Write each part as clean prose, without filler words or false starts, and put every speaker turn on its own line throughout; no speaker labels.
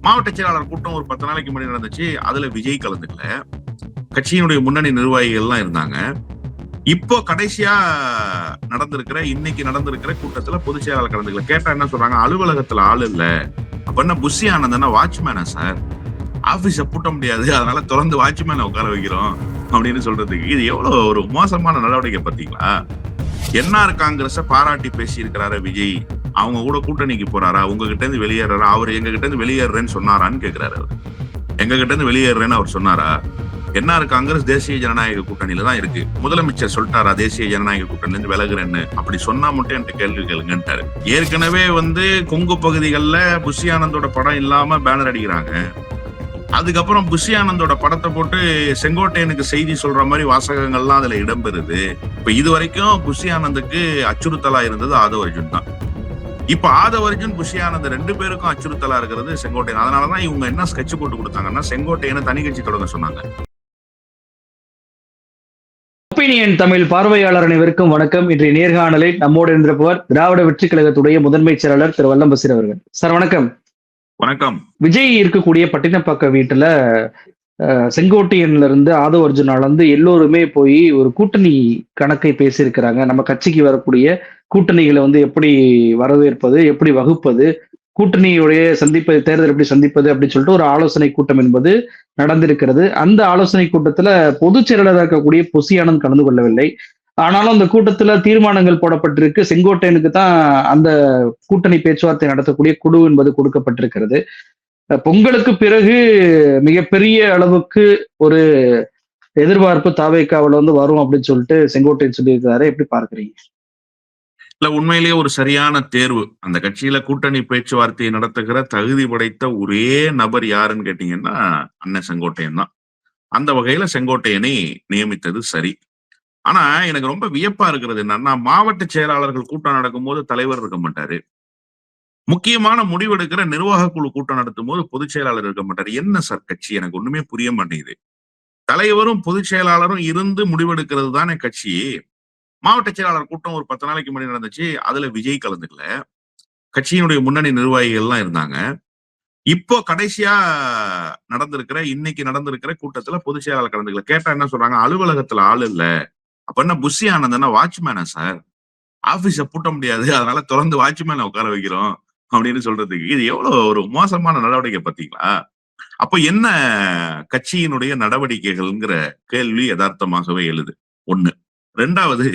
மாவட்ட செயலாளர் கூட்டம் ஒரு 10 நாளைக்கு முன்னாடி நடந்துச்சு. அதுல விஜய் கலந்துக்கல. கட்சியினுடைய முன்னணி நிர்வாகிகள் எல்லாம் இருந்தாங்க. இப்போ கடைசியா இன்னைக்கு நடந்திருக்கிற கூட்டத்துல பொதுச் செயலாளர் கலந்துக்கல. கேட்டா என்ன சொல்றாங்க? அலுவலகத்துல ஆள் இல்ல. அப்ப என்ன புஷி ஆனந்தனா வாட்ச்மேனா சார்? ஆபீஸ பூட்ட முடியாது. அதனால தொடர்ந்து வாட்ச்மேனை உட்கார வைக்கிறோம் அப்படின்னு சொல்றதுக்கு இது எவ்வளவு ஒரு மோசமான நடவடிக்கை பாத்தீங்களா? என்ஆர் காங்கிரஸ பாராட்டி பேசி இருக்கிறாரு விஜய். அவங்க கூட கூட்டணிக்கு போறாரா? உங்ககிட்ட இருந்து வெளியேறாரா? அவர் எங்க கிட்ட இருந்து வெளியேறேன்னு சொன்னாரான்னு கேக்குறாரு. அவர் எங்க கிட்ட இருந்து வெளியேறேன்னு அவர் சொன்னாரா? என்ஆர் காங்கிரஸ் தேசிய ஜனநாயக கூட்டணியில தான் இருக்கு. முதலமைச்சர் சொல்லிட்டாரா தேசிய ஜனநாயக கூட்டணில இருந்து விலகுறேன்னு? அப்படி சொன்னா மட்டும் என்கிட்ட கேள்வி கேளுங்கன்ட்டாரு. ஏற்கனவே கொங்கு பகுதிகளில் புஷி ஆனந்தோட படம் இல்லாம பேனர் அடிக்கிறாங்க. அதுக்கப்புறம் புஷி ஆனந்தோட படத்தை போட்டு செங்கோட்டையனுக்கு செய்தி சொல்ற மாதிரி வாசகங்கள்லாம் அதுல இடம்பெறுது. இப்ப இது வரைக்கும் புஷி ஆனந்துக்கு அச்சுறுத்தலா இருந்தது ஆதவ அர்ஜுன் தான். இப்ப ஆதவ அர்ஜுன் புஷி ஆனந்த் 2 பேருக்கும் அச்சுறுத்தலா இருக்கிறது செங்கோட்டையன். அதனாலதான் இவங்க என்ன ஸ்கெட்ச் போட்டு கொடுத்தாங்கன்னா செங்கோட்டையனை தனி கட்சி தொடங்க சொன்னாங்க.
ஒப்பீனியன் தமிழ் பார்வையாளர் அனைவருக்கும் வணக்கம். இன்றைய நேர்காணலை நம்மோடு இருந்திருப்பவர் திராவிட வெற்றி கழகத்துடைய முதன்மை செயலாளர் திரு வல்லம் பசீர் அவர்கள். சார் வணக்கம்.
வணக்கம்.
விஜய் இருக்கக்கூடிய பட்டினப்பாக்க வீட்டுல செங்கோட்டையன்ல இருந்து ஆதவ அர்ஜுனால இருந்து எல்லோருமே போய் ஒரு கூட்டணி கணக்கை பேசியிருக்கிறாங்க. நம்ம கட்சிக்கு வரக்கூடிய கூட்டணிகளை எப்படி வரவேற்பது, எப்படி வகுப்பது, கூட்டணியுடைய சந்திப்பது, தேர்தல் எப்படி சந்திப்பது அப்படின்னு சொல்லிட்டு ஒரு ஆலோசனை கூட்டம் என்பது நடந்திருக்கிறது. அந்த ஆலோசனை கூட்டத்துல பொதுச் செயலாளராக இருக்கக்கூடிய புஷி ஆனந்த் கலந்து கொள்ளவில்லை. ஆனாலும் அந்த கூட்டத்துல தீர்மானங்கள் போடப்பட்டிருக்கு. செங்கோட்டையனுக்கு தான் அந்த கூட்டணி பேச்சுவார்த்தை நடத்தக்கூடிய குழு என்பது கொடுக்கப்பட்டிருக்கிறது. பொங்கலுக்கு பிறகு மிகப்பெரிய அளவுக்கு ஒரு எதிர்பார்ப்பு தாவேக்காவுல வரும் அப்படின்னு சொல்லிட்டு செங்கோட்டையன் சொல்லியிருக்கிறாரு. எப்படி பார்க்கிறீங்க?
இல்ல, உண்மையிலேயே ஒரு சரியான தேர்வு. அந்த கட்சியில கூட்டணி பேச்சுவார்த்தையை நடத்துகிற தகுதி படைத்த ஒரே நபர் யாருன்னு கேட்டீங்கன்னா அண்ணன் செங்கோட்டையன் தான். அந்த வகையில செங்கோட்டையனை நியமித்தது சரி. ஆனா எனக்கு ரொம்ப வியப்பா இருக்கிறது என்னன்னா, மாவட்ட செயலாளர்கள் கூட்டம் நடக்கும் போது தலைவர் இருக்க மாட்டாரு. முக்கியமான முடிவெடுக்கிற நிர்வாக குழு கூட்டம் நடத்தும் போது பொதுச் செயலாளர் இருக்க மாட்டாரு. என்ன சார் கட்சி? எனக்கு ஒண்ணுமே புரிய மாட்டேங்குது. தலைவரும் பொதுச் செயலாளரும் இருந்து முடிவெடுக்கிறது தானே கட்சி. மாவட்ட செயலாளர் கூட்டம் ஒரு 10 நாளைக்கு முன்னாடி நடந்துச்சு. அதுல விஜய் கலந்துக்கல. கட்சியினுடைய முன்னணி நிர்வாகிகள் எல்லாம் இருந்தாங்க. இப்போ கடைசியா இன்னைக்கு நடந்திருக்கிற கூட்டத்துல பொதுச் செயலாளர் கலந்துக்கல. கேட்டா என்ன சொல்றாங்க? அலுவலகத்துல ஆள் இல்ல. அப்ப என்ன புஷி ஆனந்தனா வாட்ச்மேனா சார்? ஆபீஸ பூட்ட முடியாது. அதனால தொடர்ந்து வாட்ச்மேனை உட்கார வைக்கிறோம் அப்படின்னு சொல்றதுக்கு இது எவ்வளவு ஒரு மோசமான நடவடிக்கை பாத்தீங்களா? அப்ப என்ன கட்சியினுடைய நடவடிக்கைகள்ங்கிற கேள்வி யதார்த்தமாகவே எழுது. 1. 2வது,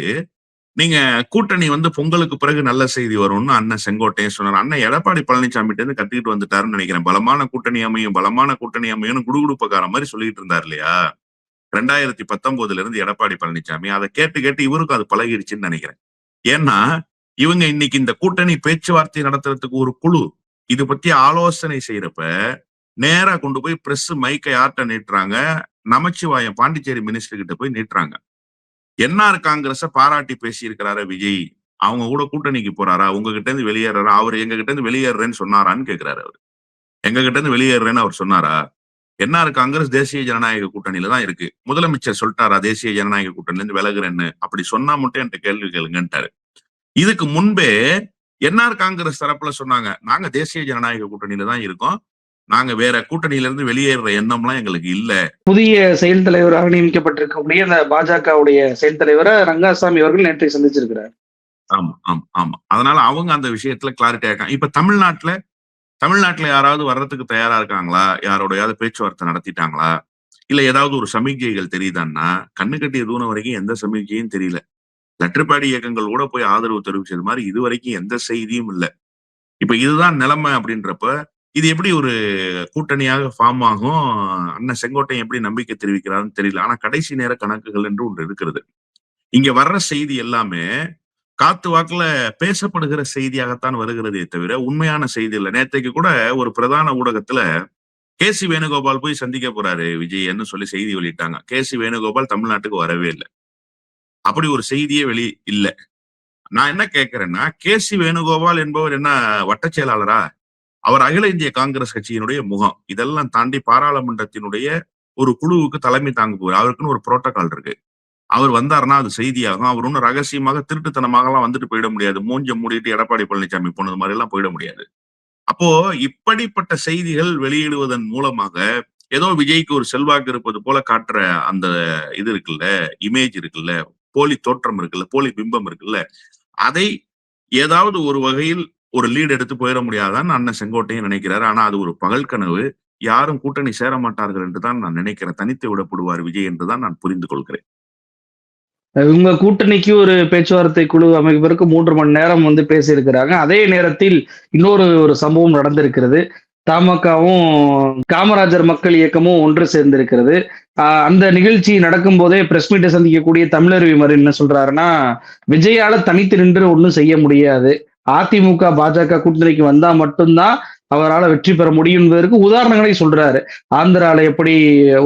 நீங்க கூட்டணி பொங்கலுக்கு பிறகு நல்ல செய்தி வரும்னு அண்ணன் செங்கோட்டையன் சொன்னார். அண்ணன் எடப்பாடி பழனிசாமிட்ட இருந்து கத்திக்கிட்டு வந்துட்டாருன்னு நினைக்கிறேன். பலமான கூட்டணி அமையும் குடுகுடுப்பக்கார மாதிரி சொல்லிட்டு இருந்தார் இல்லையா? 2019 இருந்து எடப்பாடி பழனிசாமி அதை கேட்டு கேட்டு இவருக்கும் அது பழகிடுச்சுன்னு நினைக்கிறேன். ஏன்னா இவங்க இன்னைக்கு இந்த கூட்டணி பேச்சுவார்த்தை நடத்துறதுக்கு ஒரு குழு இது பத்தி ஆலோசனை செய்யறப்ப நேரா கொண்டு போய் பிரஸ் மைக்கை யார்ட்ட நீட்டுறாங்க? நமச்சிவாயம் பாண்டிச்சேரி மினிஸ்டர் கிட்ட போய் நீட்டுறாங்க. என்ஆர் காங்கிரஸ பாராட்டி பேசி இருக்கிறாரு விஜய். அவங்க கூட கூட்டணிக்கு போறாரா? உங்ககிட்ட இருந்து வெளியேறாரா? அவர் எங்க கிட்ட இருந்து வெளியேறேன்னு சொன்னாரான்னு கேக்குறாரு. அவர் எங்க கிட்ட இருந்து வெளியேறேன்னு அவர் சொன்னாரா? என்ஆர் காங்கிரஸ் தேசிய ஜனநாயக கூட்டணியில தான் இருக்கு. முதலமைச்சர் சொல்லிட்டாரா தேசிய ஜனநாயக கூட்டணில இருந்து விலகுறேன்னு? அப்படி சொன்னா மட்டும் என்கிட்ட கேள்வி கேளுங்கன்ட்டாரு. இதுக்கு முன்பே என்ஆர் காங்கிரஸ் தரப்புல சொன்னாங்க, நாங்க தேசிய ஜனநாயக கூட்டணியில தான் இருக்கோம். நாங்க வேற கூட்டணியில இருந்து வெளியேற எண்ணம்லாம் எங்களுக்கு இல்ல.
புதிய செயல் தலைவராக நியமிக்கப்பட்டிருக்கக்கூடிய அந்த பாஜகவுடைய செயல் தலைவரை ரங்கசாமி அவர்கள் நேற்றை சந்திச்சிருக்கிறார்.
ஆமா ஆமா ஆமா. அதனால அவங்க அந்த விஷயத்துல கிளாரிட்டியா இருக்காங்க. இப்ப தமிழ்நாட்டுல யாராவது வர்றதுக்கு தயாரா இருக்காங்களா? யாரோடையாவது பேச்சுவார்த்தை நடத்திட்டாங்களா? இல்ல ஏதாவது ஒரு சமிக்ஞைகள் தெரியுதான்னா, கண்ணு கட்டிய தூரம் வரைக்கும் எந்த சமிக்ஞையும் தெரியல. லெட்டர்பேட் இயக்கங்கள் கூட போய் ஆதரவு தெரிவிச்சது மாதிரி இது வரைக்கும் எந்த செய்தியும் இல்ல. இப்ப இதுதான் நிலைமை அப்படின்றப்ப இது எப்படி ஒரு கூட்டணியாக ஃபார்ம் ஆகும்? அண்ணன் செங்கோட்டையன் எப்படி நம்பிக்கை தெரிவிக்கிறாருன்னு தெரியல. ஆனா கடைசி நேர கணக்குகள் என்று ஒன்று இருக்கிறது. இங்க வர்ற செய்தி எல்லாமே காத்து வாக்குல பேசப்படுகிற செய்தியாகத்தான் வருகிறதே தவிர உண்மையான செய்தி இல்லை. நேற்றைக்கு கூட ஒரு பிரதான ஊடகத்துல கே.சி. வேணுகோபால் போய் சந்திக்க போறாரு விஜய்ன்னு சொல்லி செய்தி வெளியிட்டாங்க. கே.சி. வேணுகோபால் தமிழ்நாட்டுக்கு வரவே இல்லை. அப்படி ஒரு செய்தியே இல்ல. நான் என்ன கேட்கிறேன்னா, கே.சி. வேணுகோபால் என்பவர் என்ன வட்ட செயலாளரா? அவர் அகில இந்திய காங்கிரஸ் கட்சியினுடைய முகம். இதெல்லாம் தாண்டி பாராளுமன்றத்தினுடைய ஒரு குழுவுக்கு தலைமை தாங்க போவார். அவருக்குன்னு ஒரு புரோட்டோகால் இருக்கு. அவர் வந்தாருன்னா அது செய்தியாகும். அவர் ஒன்னும் ரகசியமாக திருட்டுத்தனமாக எல்லாம் வந்துட்டு போயிட முடியாது. மூஞ்ச மூடிட்டு எடப்பாடி பழனிசாமி போனது மாதிரி எல்லாம் போயிட முடியாது. அப்போ இப்படிப்பட்ட செய்திகள் வெளியிடுவதன் மூலமாக ஏதோ விஜய்க்கு ஒரு செல்வாக்கு இருப்பது போல காட்டுற அந்த இது இருக்குல்ல, இமேஜ் இருக்குல்ல, போலி தோற்றம் இருக்குல்ல, போலி பிம்பம் இருக்குல்ல, அதை ஏதாவது ஒரு வகையில் ஒரு லீட் எடுத்து போயிட முடியாதான்னு அண்ணன் செங்கோட்டையன் நினைக்கிறாரு. ஆனா அது ஒரு பகல் கனவு. யாரும் கூட்டணி சேர மாட்டார்கள் என்று தான் நான் நினைக்கிறேன். தனித்து விடப்படுவார் விஜய் என்று தான் நான் புரிந்து கொள்கிறேன்.
இவங்க கூட்டணிக்கு ஒரு பேச்சுவார்த்தை குழு அமைப்பதற்கு 3 மணி நேரம் வந்து பேசியிருக்கிறாங்க. அதே நேரத்தில் ஒரு சம்பவம் நடந்திருக்கிறது. தமாகவும், காமராஜர் மக்கள் இயக்கமும் ஒன்று சேர்ந்திருக்கிறது. அந்த நிகழ்ச்சி நடக்கும்போதே பிரஸ் மீட்ட சந்திக்கக்கூடிய தமிழருவி மரு என்ன சொல்றாருன்னா, விஜயால தனித்து நின்று ஒண்ணும் செய்ய முடியாது. அதிமுக, பாஜக கூட்டணிக்கு வந்தா மட்டும் தான் அவரால வெற்றி பெற முடியும் என்பதற்கு உதாரணங்களை சொல்றாரு. ஆந்திரால எப்படி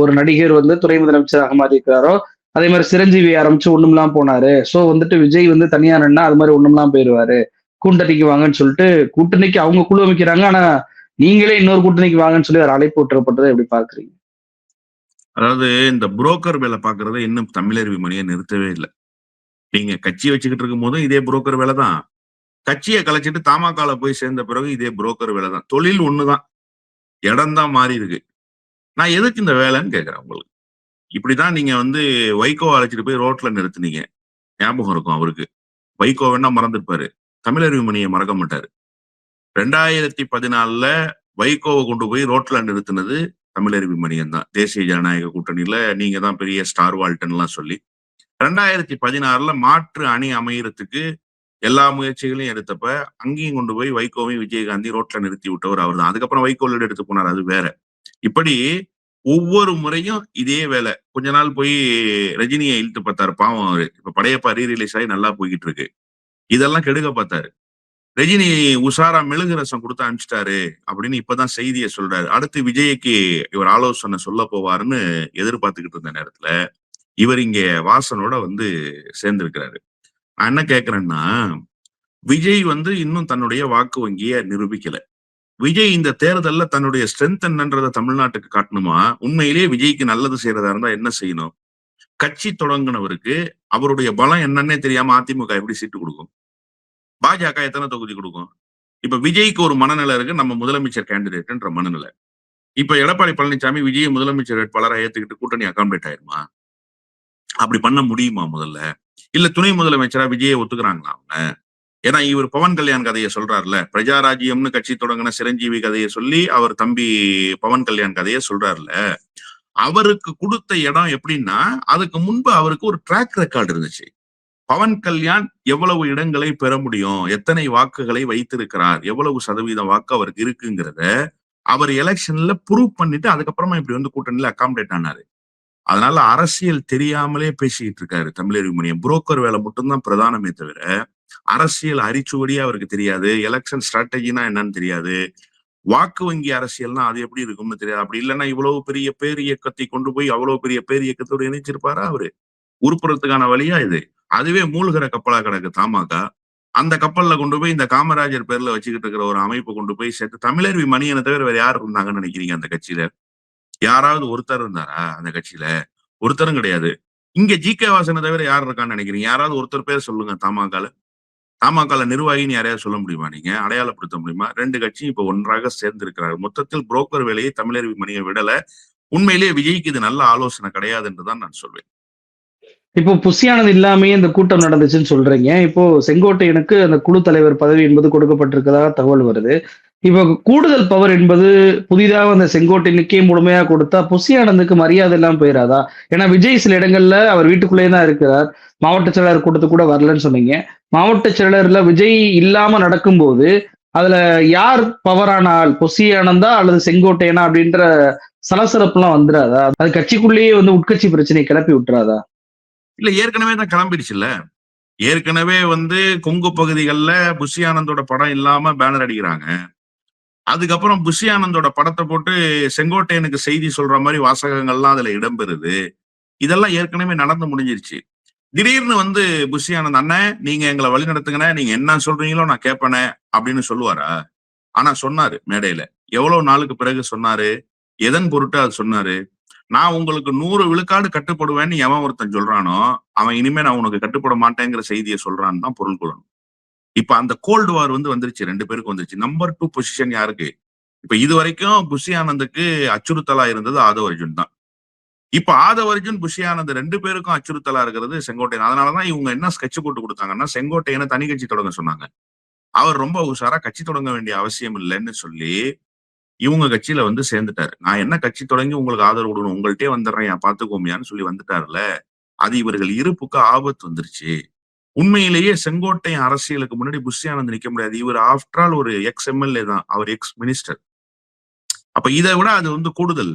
ஒரு நடிகர் வந்து துணை முதலமைச்சராக மாறியிருக்கிறாரோ, அதே மாரி சிரஞ்சீவி ஆரம்பிச்சு ஒண்ணுமில்லாம போனாரு. சோ வந்துட்டு விஜய் வந்து தனியா நின்னா அது மாரி ஒண்ணுமில்லாம போயிருவாரு. கூட்டணிக்கு வாங்கன்னு சொல்லிட்டு கூட்டணிக்கு அவங்க குழு அமைக்கிறாங்க. ஆனா நீங்களே இன்னொரு கூட்டணிக்கு வாங்கன்னு சொல்லி ஒரு அழைப்பு விட்டுறப்பட்டதை எப்படி பார்க்குறீங்க?
அதாவது இந்த புரோக்கர் வேலை பார்க்கறத இன்னும் தமிழருவி மணியை நிறுத்தவே இல்ல. நீங்க கட்சி வச்சுக்கிட்டு இருக்கும்போதும் இதே புரோக்கர் வேலை தான். கட்சிய கலைச்சிட்டு தமாகால போய் சேர்ந்த பிறகு இதே புரோக்கர் வேலை தான். தொழில் ஒண்ணுதான். இடம் தான் மாறி இருக்கு. நான் எதுக்கு இந்த வேலைன்னு கேட்கிறேன் உங்களுக்கு. இப்படிதான் நீங்க வந்து வைகோவ அழைச்சிட்டு போய் ரோட்ல நிறுத்துனீங்க. ஞாபகம் இருக்கும் அவருக்கு. வைகோ வேணா மறந்திருப்பாரு. தமிழருவி மணியை மறக்க மாட்டாரு. 2014ல வைகோவ கொண்டு போய் ரோட்ல நிறுத்தினது தமிழருவி மணியன் தான். தேசிய ஜனநாயக கூட்டணியில நீங்க தான் பெரிய ஸ்டார் வால்ட்ன்லாம் சொல்லி 2016ல மாற்று அணி அமையறதுக்கு எல்லா முயற்சிகளையும் எடுத்தப்ப அங்கேயும் கொண்டு போய் வைகோவையும் விஜயகாந்தி ரோட்ல நிறுத்தி விட்டவர் அவர் தான். அதுக்கப்புறம் வைகோ லீடு எடுத்து போனார், அது வேற. இப்படி ஒவ்வொரு முறையும் இதே வேலை. கொஞ்ச நாள் போய் ரஜினியை இழுத்து பார்த்தாரு, பாவம் அவரு. இப்ப படையப்பா ரீ ரிலீஸ் ஆகி நல்லா போய்கிட்டு இருக்கு. இதெல்லாம் கெடுக்க பார்த்தாரு. ரஜினி உஷாரா மெழுகு ரசம் கொடுத்து அனுப்பிச்சிட்டாரு அப்படின்னு இப்பதான் செய்தியை சொல்றாரு. அடுத்து விஜய்க்கு இவர் ஆலோசனை சொல்ல போவாருன்னு எதிர்பார்த்துக்கிட்டு இருந்த நேரத்துல இவர் இங்க வாசனோட வந்து சேர்ந்திருக்கிறாரு. நான் என்ன கேட்கிறேன்னா, விஜய் வந்து இன்னும் தன்னுடைய வாக்கு வங்கிய நிரூபிக்கல. விஜய் இந்த தேர்தல்ல தன்னுடைய ஸ்ட்ரென்த் என்னன்றத தமிழ்நாட்டுக்கு காட்டணுமா? உண்மையிலேயே விஜய்க்கு நல்லது செய்யறதா இருந்தா என்ன செய்யணும்? கட்சி தொடங்குனவருக்கு அவருடைய பலம் என்னன்னே தெரியாம அதிமுக எப்படி சீட்டு கொடுக்கும்? பாஜக எத்தனை தொகுதி கொடுக்கும்? இப்ப விஜய்க்கு ஒரு மனநிலை இருக்கு, நம்ம முதலமைச்சர் கேண்டிடேட்ன்ற மனநிலை. இப்ப எடப்பாடி பழனிசாமி விஜய் முதலமைச்சர் வேட்பாளரா ஏத்துக்கிட்டு கூட்டணி அகாமடேட் ஆயிருமா? அப்படி பண்ண முடியுமா முதல்ல? இல்ல துணை முதலமைச்சரா விஜயை ஒத்துக்கிறாங்களா அவங்க? ஏன்னா இவர் பவன் கல்யாண் கதையை சொல்றாருல, பிரஜாராஜ்யம்னு கட்சி தொடங்கின சிரஞ்சீவி கதையை சொல்லி அவர் தம்பி பவன் கல்யாண் கதையை சொல்றாருல, அவருக்கு கொடுத்த இடம் எப்படின்னா, அதுக்கு முன்பு அவருக்கு ஒரு ட்ராக் ரெக்கார்டு இருந்துச்சு. பவன் கல்யாண் எவ்வளவு இடங்களை பெற முடியும், எத்தனை வாக்குகளை வைத்திருக்கிறார், எவ்வளவு சதவீதம் வாக்கு அவருக்கு இருக்குங்கிறத அவர் எலெக்ஷன்ல ப்ரூவ் பண்ணிட்டு அதுக்கப்புறமா இப்படி வந்து கூட்டணியில அகாமடேட் ஆனாரு. அதனால அரசியல் தெரியாமலே பேசிக்கிட்டு இருக்காரு தமிழறிவு மணியம். புரோக்கர் வேலை மட்டும்தான் பிரதானமே தவிர அரசியல் அரிச்சுவடியே அவருக்கு தெரியாது. எலெக்ஷன் ஸ்ட்ராட்டஜினா என்னன்னு தெரியாது. வாக்கு வங்கி அரசியல்னா அது எப்படி இருக்கும்னு தெரியாது. அப்படி இல்லைன்னா இவ்வளவு பெரிய பேர் இயக்கத்தை கொண்டு போய் அவ்வளவு பெரிய பேர் இயக்கத்தோடு இணைச்சிருப்பாரா அவரு? உருப்புறத்துக்கான வழியா இது? அதுவே மூழ்கிற கப்பலா கிடக்கு தமாக. அந்த கப்பல்ல கொண்டு போய் இந்த காமராஜர் பேர்ல வச்சுக்கிட்டு இருக்கிற ஒரு அமைப்பு கொண்டு போய் சேர்த்து தமிழருவி மணியனை தவிர வேற யார் இருந்தாங்கன்னு நினைக்கிறீங்க அந்த கட்சியில? யாராவது ஒருத்தர் இருந்தாரா அந்த கட்சியில? ஒருத்தரும் கிடையாது. இங்க ஜி.கே. வாசனை தவிர யார் இருக்கான்னு நினைக்கிறீங்க? யாராவது ஒருத்தர் பேர் சொல்லுங்க தமாகால. தமாகால நிர்வாகின்னு யாரையாவது சொல்ல முடியுமா நீங்க? அடையாளப்படுத்த முடியுமா? 2 கட்சியும் இப்ப ஒன்றாக சேர்ந்து இருக்கிறார். மொத்தத்தில் புரோக்கர் வேலையை தமிழருவி மணியை விடல. உண்மையிலேயே விஜய்க்கு இது நல்ல ஆலோசனை கிடையாது என்றுதான் நான் சொல்வேன்.
இப்போ புசியானது இல்லாமயே இந்த கூட்டம் நடந்துச்சுன்னு சொல்றீங்க. இப்போ செங்கோட்டையனுக்கு அந்த குழு தலைவர் பதவி என்பது கொடுக்கப்பட்டிருக்கிறதாக தகவல் வருது. இப்போ கூடுதல் பவர் என்பது புதிதாக அந்த செங்கோட்டையனுக்கே முழுமையா கொடுத்தா புசியானந்துக்கு மரியாதை இல்லாம போயிராதா? ஏன்னா விஜய் சில இடங்கள்ல அவர் வீட்டுக்குள்ளேயே தான் இருக்கிறார். மாவட்ட செயலாளர் கூட்டத்துக்கு கூட வரலன்னு சொன்னீங்க. மாவட்ட செயலர்ல விஜய் இல்லாம நடக்கும்போது அதுல யார் பவரான ஆள்? பொசியானந்தா அல்லது செங்கோட்டையனா அப்படின்ற சலசலப்புலாம் வந்துராதா? அது கட்சிக்குள்ளேயே வந்து உட்கட்சி பிரச்சனையை கிளப்பி விட்டுறாதா?
இல்ல ஏற்கனவே தான் கிளம்பிடுச்சுல்ல. ஏற்கனவே வந்து கொங்கு பகுதிகள்ல புஷி ஆனந்தோட படம் இல்லாம பேனர் அடிக்கிறாங்க. அதுக்கப்புறம் புஷி ஆனந்தோட படத்தை போட்டு செங்கோட்டையனுக்கு செய்தி சொல்ற மாதிரி வாசகங்கள்லாம் அதுல இடம்பெறுது. இதெல்லாம் ஏற்கனவே நடந்து முடிஞ்சிருச்சு. திடீர்னு வந்து புஷி ஆனந்த் அண்ணன் நீங்க எங்களை வழி நடத்துங்கண்ணே, நீங்க என்ன சொல்றீங்களோ நான் கேட்பேனே அப்படின்னு சொல்லுவாரா? ஆனா சொன்னாரு மேடையில. எவ்வளவு நாளுக்கு பிறகு சொன்னாரு? எதன் பொருட்டு அது சொன்னாரு? நான் உங்களுக்கு 100 விழுக்காடு கட்டுப்படுவேன்னு எவன் ஒருத்தன் சொல்றானோ, அவன் இனிமே நான் உனக்கு கட்டுப்பட மாட்டேங்கிற செய்தியை சொல்றான்னு தான் பொருள் கொள்ளணும். இப்ப அந்த கோல்டு வார் வந்துருச்சு, 2 பேருக்கும் வந்துருச்சு. நம்பர் 2 பொசிஷன் யாருக்கு? இப்ப இதுவரைக்கும் புஷி ஆனந்துக்கு அச்சுறுத்தலா இருந்தது ஆதவ் அர்ஜுன் தான். இப்ப ஆதவ் அர்ஜுன், புஷி ஆனந்த் 2 பேருக்கும் அச்சுறுத்தலா இருக்கிறது செங்கோட்டையன். அதனாலதான் இவங்க என்ன ஸ்கெட்ச் போட்டு கொடுத்தாங்கன்னா, செங்கோட்டையனை தனி கட்சி தொடங்க சொன்னாங்க. அவர் ரொம்ப உஷாரா கட்சி தொடங்க வேண்டிய அவசியம் இல்லைன்னு சொல்லி இவங்க கட்சியில சேர்ந்துட்டாரு. நான் என்ன கட்சி தொடங்கி உங்களுக்கு ஆதரவு கொடுக்கணும், உங்கள்ட்டே வந்துடுறேன் பாத்துக்கோமியான்னு சொல்லி வந்துட்டாருல. அது இவர்கள் இருப்புக்கு ஆபத்து வந்துருச்சு. உண்மையிலேயே செங்கோட்டையன் அரசியலுக்கு முன்னாடி புஷி ஆனந்த் நிக்க முடியாது. இவர் ஆஃப்டர் ஆல் ஒரு எக்ஸ் எம்எல்ஏ தான், அவர் எக்ஸ் மினிஸ்டர். அப்ப இதை விட அது கூடுதல்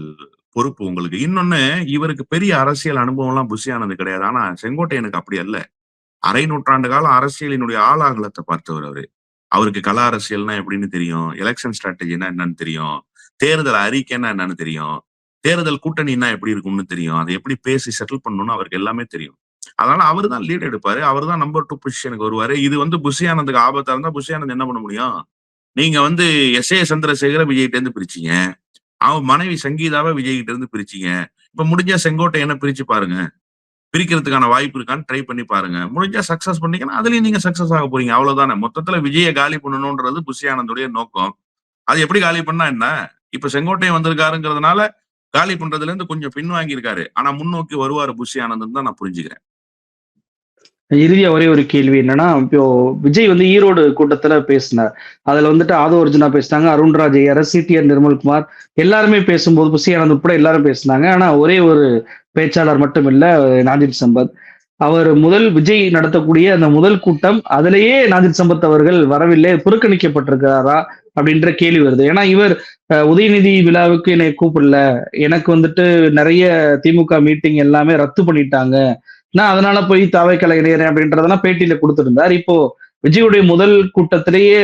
பொறுப்பு உங்களுக்கு. இன்னொன்னு, இவருக்கு பெரிய அரசியல் அனுபவம் எல்லாம் புஷி ஆனந்த் கிடையாது. ஆனா செங்கோட்டையனுக்கு அப்படி அல்ல. அரை நூற்றாண்டு கால அரசியலினுடைய ஆளாகலத்தை பார்த்தவர் அவரு. அவருக்கு கள அரசியல்னா எப்படின்னு தெரியும், எலெக்ஷன் ஸ்ட்ராட்டஜினா என்னன்னு தெரியும், தேர்தல் அறிக்கைன்னா என்னன்னு தெரியும், தேர்தல் கூட்டணின்னா எப்படி இருக்கும்னு தெரியும், அதை எப்படி பேசி செட்டில் பண்ணணும்னு அவருக்கு எல்லாமே தெரியும். அதனால அவர் தான் லீட் எடுப்பாரு, அவர் தான் நம்பர் 2 பொசிஷனுக்கு வருவாரு. இது புஷி ஆனந்துக்கு ஆபத்தா இருந்தா புஷி ஆனந்த் என்ன பண்ண முடியும்? நீங்க எஸ்.ஏ. சந்திரசேகர விஜய்கிட்ட இருந்து பிரிச்சீங்க, அவன் மனைவி சங்கீதாவை விஜய் கிட்ட இருந்து பிரிச்சீங்க. இப்ப முடிஞ்சா செங்கோட்டையனை பிரிச்சு பாருங்க, பிரிக்கிறதுக்கான வாய்ப்பு இருக்கான்னு ட்ரை பண்ணி பாருங்க. முடிஞ்சா சக்சஸ் பண்ணீங்கன்னா அதுலயும் நீங்க சக்சஸ் ஆக போறீங்க, அவ்வளவுதானே. மொத்தத்துல விஜய காலி பண்ணணும்ன்றது புஷி ஆனந்துடைய நோக்கம். அது எப்படி காலி பண்ணா என்ன? இப்ப செங்கோட்டையன் வந்திருக்காருங்கிறதுனால காலி பண்றதுல இருந்து கொஞ்சம் பின்வாங்கி இருக்காரு. ஆனா முன்னோக்கி வருவாரு புஷி ஆனந்த் தான் நான் புரிஞ்சுக்கிறேன்.
இறுதியா ஒரே ஒரு கேள்வி என்னன்னா, இப்போ விஜய் ஈரோடு கூட்டத்துல பேசினார். அதுல ஆதவ் அர்ஜுனா பேசினாங்க, அருண்ராஜ் ஐயர், சிடிஆர் நிர்மல்குமார் எல்லாருமே பேசும்போது புஷி ஆனந்த் உட்பட எல்லாரும் பேசினாங்க. ஆனா ஒரே ஒரு பேச்சாளர் மட்டும் இல்ல, நாஞ்சில் சம்பத். அவர் விஜய் நடத்தக்கூடிய அந்த முதல் கூட்டம், அதிலேயே நாஞ்சில் சம்பத் அவர்கள் வரவில்லை, புறக்கணிக்கப்பட்டிருக்கிறாரா அப்படின்ற கேள்வி வருது. ஏன்னா இவர் உதயநிதி விழாவுக்கு என்னை கூப்பிடல, எனக்கு நிறைய திமுக மீட்டிங் எல்லாமே ரத்து பண்ணிட்டாங்க, நான் அதனால போய் தாவேக்கால இணையறேன் அப்படின்றதெல்லாம் பேட்டியில கொடுத்திருந்தார். இப்போ விஜயுடைய முதல் கூட்டத்திலேயே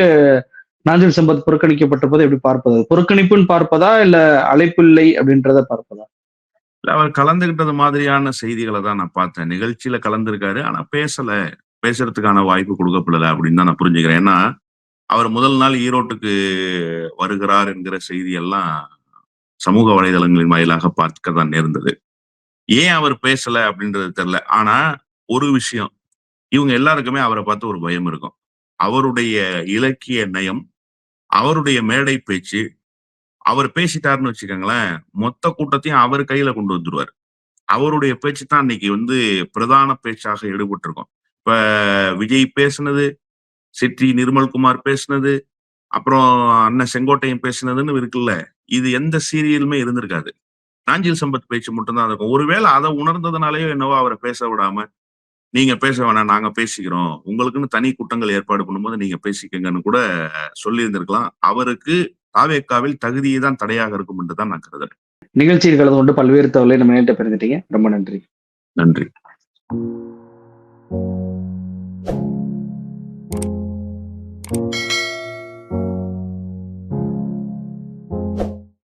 நாஞ்சில் சம்பத் புறக்கணிக்கப்பட்டிருப்பதை எப்படி பார்ப்பது? புறக்கணிப்புன்னு பார்ப்பதா இல்ல அழைப்பு இல்லை அப்படின்றத பார்ப்பதா?
அவர் கலந்துகிட்டது மாதிரியான செய்திகளை தான் நான் பார்த்தேன். நிகழ்ச்சியில கலந்துருக்காரு, ஆனா பேசல, பேசுறதுக்கான வாய்ப்பு கொடுக்கப்படல அப்படின்னு தான் நான் புரிஞ்சுக்கிறேன். ஏன்னா அவர் முதல் நாள் ஈரோட்டுக்கு வருகிறார் என்கிற செய்தி எல்லாம் சமூக வலைதளங்களின் வாயிலாக பார்க்க தான் நேர்ந்தது. ஏன் அவர் பேசல அப்படின்றது தெரியல. ஆனா ஒரு விஷயம், இவங்க எல்லாருக்குமே அவரை பார்த்து ஒரு பயம் இருக்கும். அவருடைய இலக்கிய நயம், அவருடைய மேடை பேச்சு, அவர் பேசிட்டாருன்னு வச்சுக்கோங்களேன், மொத்த கூட்டத்தையும் அவர் கையில கொண்டு வந்துருவார். அவருடைய பேச்சு தான் இன்னைக்கு பிரதான பேச்சாக ஈடுபட்டிருக்கும். இப்ப விஜய் பேசுனது, சிட்டி நிர்மல்குமார் பேசுனது, அப்புறம் அண்ணன் செங்கோட்டையன் பேசுனதுன்னு இருக்குல்ல, இது எந்த சீரியலுமே இருந்திருக்காது. நாஞ்சில் சம்பத் பேச்சு மட்டும்தான் இருக்கும். ஒருவேளை அதை உணர்ந்ததுனாலயோ என்னவோ அவரை பேச விடாம, நீங்க பேச வேணாம், நாங்க பேசிக்கிறோம், உங்களுக்குன்னு தனி கூட்டங்கள் ஏற்பாடு பண்ணும்போது நீங்க பேசிக்கங்கன்னு கூட சொல்லி இருந்திருக்கலாம். அவருக்கு தாவேக்காவில் தகுதியை தான் தடையாக இருக்கும் என்று தான் நான் கருதுறேன்.
நிகழ்ச்சியில் கலந்து கொண்டு பல்வேறு தகவலை நம்ம நேரிட்ட பெருந்துட்டீங்க. ரொம்ப நன்றி.
நன்றி.